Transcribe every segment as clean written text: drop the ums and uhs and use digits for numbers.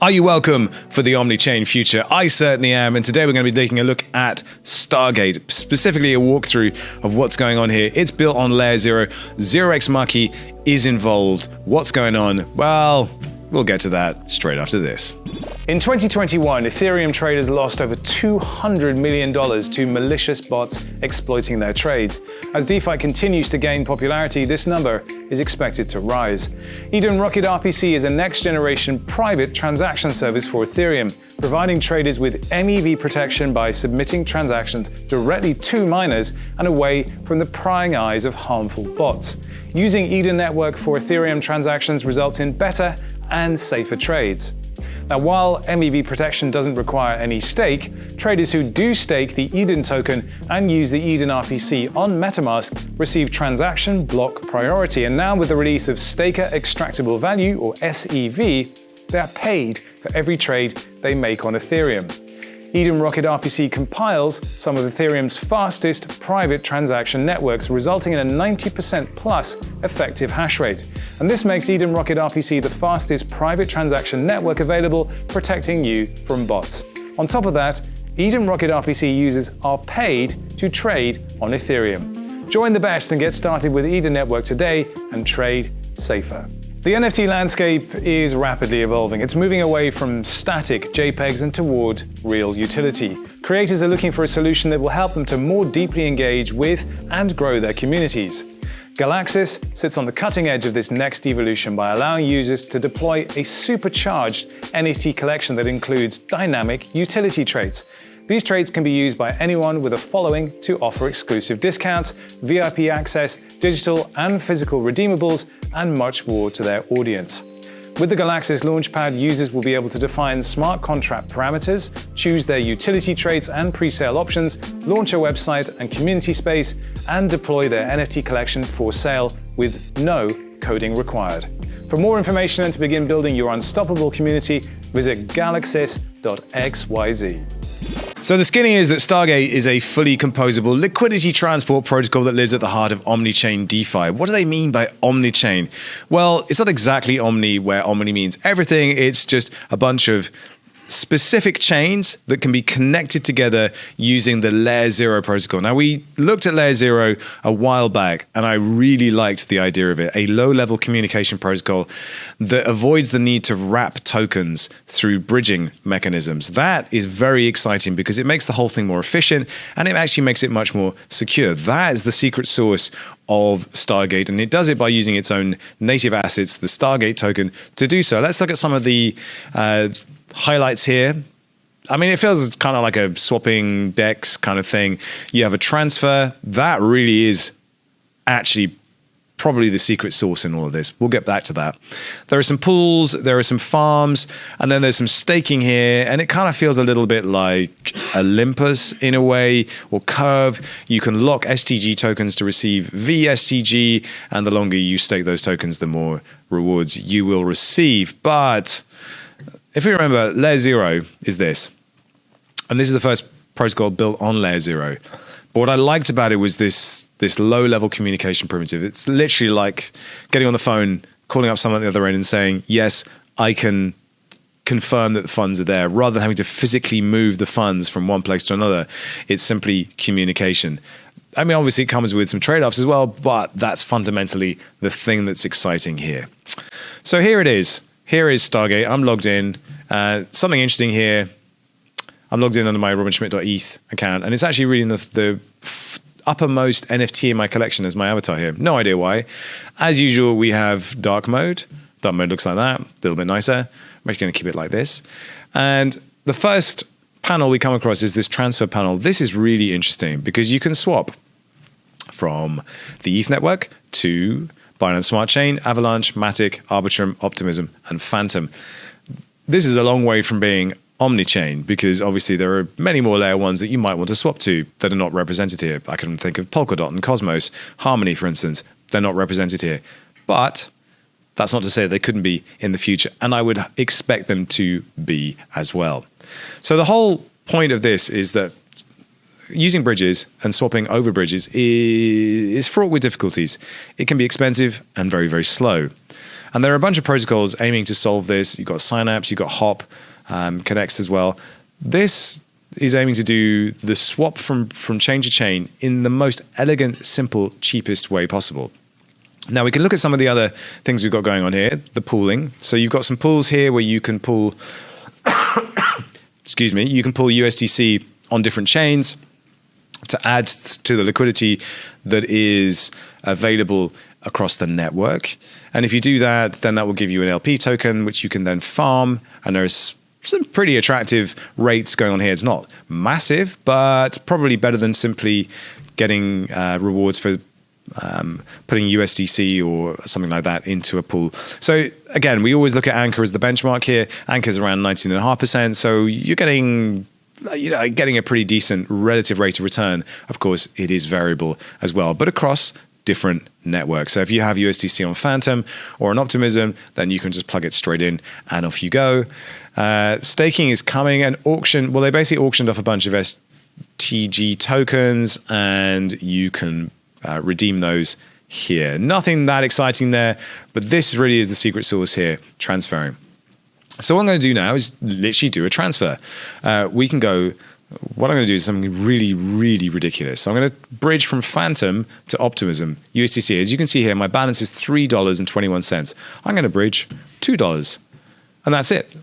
Are you welcome for the Omnichain future? I certainly am, and today we're going to be taking a look at Stargate, specifically a walkthrough of what's going on here. It's built on Layer 0. 0xMucky is involved. What's going on? Well, we'll get to that straight after this. In 2021, Ethereum traders lost over $200 million to malicious bots exploiting their trades. As DeFi continues to gain popularity, this number is expected to rise. Eden Rocket RPC is a next-generation private transaction service for Ethereum, providing traders with MEV protection by submitting transactions directly to miners and away from the prying eyes of harmful bots. Using Eden Network for Ethereum transactions results in better and safer trades. Now, while MEV protection doesn't require any stake, traders who do stake the Eden token and use the Eden RPC on MetaMask receive transaction block priority. And now with the release of Staker Extractable Value, or SEV, they are paid for every trade they make on Ethereum. Eden Rocket RPC compiles some of Ethereum's fastest private transaction networks, resulting in a 90% plus effective hash rate. And this makes Eden Rocket RPC the fastest private transaction network available, protecting you from bots. On top of that, Eden Rocket RPC users are paid to trade on Ethereum. Join the best and get started with Eden Network today and trade safer. The NFT landscape is rapidly evolving. It's moving away from static JPEGs and toward real utility. Creators are looking for a solution that will help them to more deeply engage with and grow their communities. Galaxis sits on the cutting edge of this next evolution by allowing users to deploy a supercharged NFT collection that includes dynamic utility traits. These traits can be used by anyone with a following to offer exclusive discounts, VIP access, digital and physical redeemables, and much more to their audience. With the Galaxis Launchpad, users will be able to define smart contract parameters, choose their utility traits and pre-sale options, launch a website and community space, and deploy their NFT collection for sale with no coding required. For more information and to begin building your unstoppable community, visit galaxis.xyz. So the skinny is that Stargate is a fully composable liquidity transport protocol that lives at the heart of Omnichain DeFi. What do they mean by Omnichain? Well, it's not exactly Omni, where Omni means everything. It's just a bunch of specific chains that can be connected together using the Layer 0 protocol. Now, we looked at Layer 0 a while back, and I really liked the idea of it. A low-level communication protocol that avoids the need to wrap tokens through bridging mechanisms. That is very exciting because it makes the whole thing more efficient, and it actually makes it much more secure. That is the secret sauce of Stargate, and it does it by using its own native assets, the Stargate token, to do so. Let's look at some of the highlights here. I mean, it feels kind of like a swapping decks kind of thing. You have a transfer. That really is actually probably the secret sauce in all of this. We'll get back to that. There are some pools, there are some farms, and then there's some staking here, and it kind of feels a little bit like Olympus in a way, or Curve. You can lock STG tokens to receive VSTG, and the longer you stake those tokens, the more rewards you will receive. But if we remember, Layer 0 is this. And this is the first protocol built on Layer 0. But what I liked about it was this low-level communication primitive. It's literally like getting on the phone, calling up someone at the other end and saying, yes, I can confirm that the funds are there. Rather than having to physically move the funds from one place to another, it's simply communication. I mean, obviously it comes with some trade-offs as well, but that's fundamentally the thing that's exciting here. So here it is. Here is Stargate. I'm logged in. Something interesting here. I'm logged in under my robinschmidt.eth account, and it's actually reading the uppermost NFT in my collection as my avatar here. No idea why. As usual, we have dark mode. Dark mode looks like that, a little bit nicer. I'm actually going to keep it like this. And the first panel we come across is this transfer panel. This is really interesting because you can swap from the ETH network to Binance Smart Chain, Avalanche, Matic, Arbitrum, Optimism, and Phantom. This is a long way from being Omnichain because obviously there are many more layer ones that you might want to swap to that are not represented here. I can think of Polkadot and Cosmos, Harmony, for instance. They're not represented here. But that's not to say they couldn't be in the future, and I would expect them to be as well. So the whole point of this is that using bridges and swapping over bridges is fraught with difficulties. It can be expensive and very, very slow. And there are a bunch of protocols aiming to solve this. You've got Synapse, you've got Hop, Connects as well. This is aiming to do the swap from chain to chain in the most elegant, simple, cheapest way possible. Now we can look at some of the other things we've got going on here, the pooling. So you've got some pools here where you can pool, excuse me, you can pool USDC on different chains to add to the liquidity that is available across the network. And if you do that, then that will give you an LP token, which you can then farm. And there's some pretty attractive rates going on here. It's not massive, but probably better than simply getting rewards for putting USDC or something like that into a pool. So again, we always look at Anchor as the benchmark here. Anchor's around 19.5%. So you're getting a pretty decent relative rate of return. Of course, it is variable as well, but across different networks. So if you have USDC on Phantom or on Optimism, then you can just plug it straight in and off you go. Staking is coming, and auction. Well, they basically auctioned off a bunch of STG tokens, and you can redeem those here. Nothing that exciting there, but this really is the secret sauce here, transferring. So what I'm going to do now is literally do a transfer. We can go. What I'm going to do is something really, really ridiculous. So I'm going to bridge from Phantom to Optimism USDC. As you can see here, my balance is $3.21. I'm going to bridge $2, and that's it.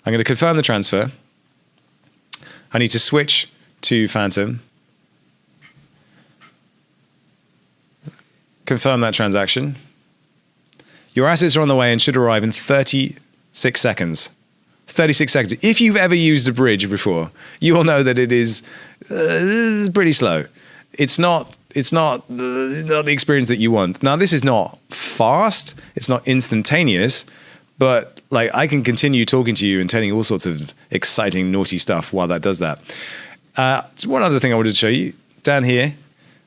I'm going to confirm the transfer. I need to switch to Phantom. Confirm that transaction. Your assets are on the way and should arrive in 36 seconds. 36 seconds. If you've ever used a bridge before, you will know that it is pretty slow. It's not the experience that you want. Now, this is not fast. It's not instantaneous, but like I can continue talking to you and telling you all sorts of exciting, naughty stuff while that does that. One other thing I wanted to show you down here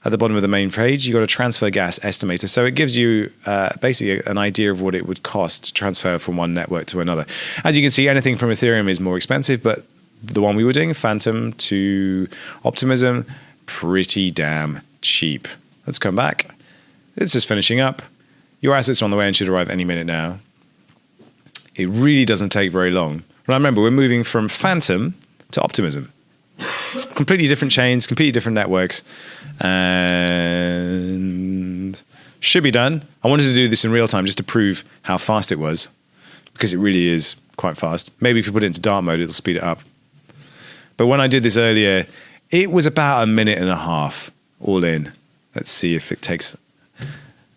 at the bottom of the main page, you've got a transfer gas estimator. So it gives you basically an idea of what it would cost to transfer from one network to another. As you can see, anything from Ethereum is more expensive, but the one we were doing, Phantom to Optimism, pretty damn cheap. Let's come back. It's just finishing up. Your assets are on the way and should arrive any minute now. It really doesn't take very long. But remember, we're moving from Phantom to Optimism. Completely different chains, completely different networks, and should be done. I wanted to do this in real time just to prove how fast it was, because it really is quite fast. Maybe if you put it into dark mode, it'll speed it up. But when I did this earlier, it was about a minute and a half all in. Let's see if it takes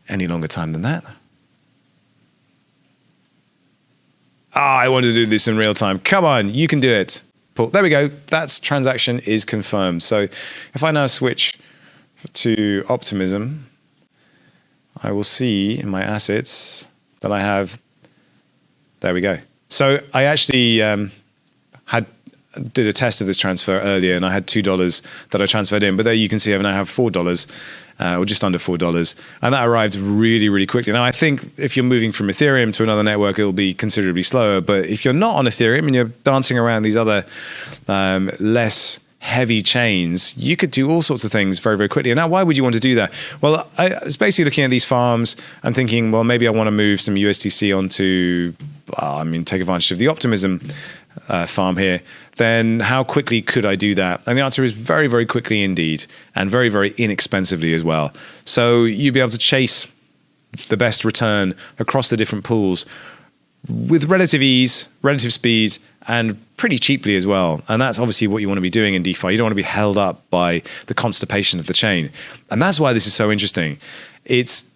any longer time than that. I wanted to do this in real time. Come on, you can do it. There we go. That transaction is confirmed. So if I now switch to Optimism, I will see in my assets that I have. There we go. So I actually did a test of this transfer earlier, and I had $2 that I transferred in. But there you can see I now have $4. Or just under $4. And that arrived really, really quickly. Now, I think if you're moving from Ethereum to another network, it'll be considerably slower. But if you're not on Ethereum and you're dancing around these other less heavy chains, you could do all sorts of things very, very quickly. And now, why would you want to do that? Well, I was basically looking at these farms and thinking, well, maybe I want to move some USDC onto, take advantage of the Optimism farm here. Then how quickly could I do that? And the answer is very, very quickly indeed, and very, very inexpensively as well. So you'd be able to chase the best return across the different pools with relative ease, relative speed, and pretty cheaply as well. And that's obviously what you want to be doing in DeFi. You don't want to be held up by the constipation of the chain. And that's why this is so interesting. It's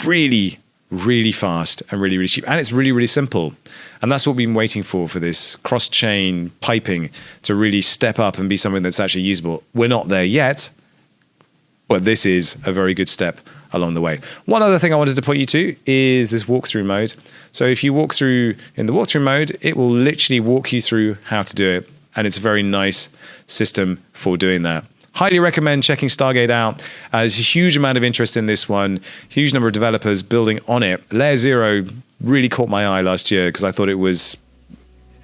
really, really fast and really, really cheap. And it's really, really simple. And that's what we've been waiting for this cross-chain piping to really step up and be something that's actually usable. We're not there yet, but this is a very good step along the way. One other thing I wanted to point you to is this walkthrough mode. So if you walk through in the walkthrough mode, it will literally walk you through how to do it. And it's a very nice system for doing that. Highly recommend checking Stargate out. There's a huge amount of interest in this one, huge number of developers building on it. Layer 0 really caught my eye last year because I thought it was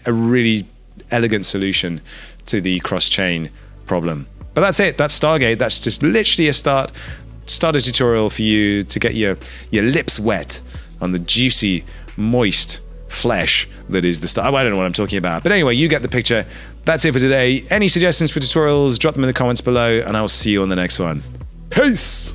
a really elegant solution to the cross-chain problem. But that's it. That's Stargate. That's just literally a starter tutorial for you to get your lips wet on the juicy moist flesh that is the I don't know what I'm talking about. But anyway, you get the picture. That's it for today. Any suggestions for tutorials, drop them in the comments below, and I'll see you on the next one. Peace!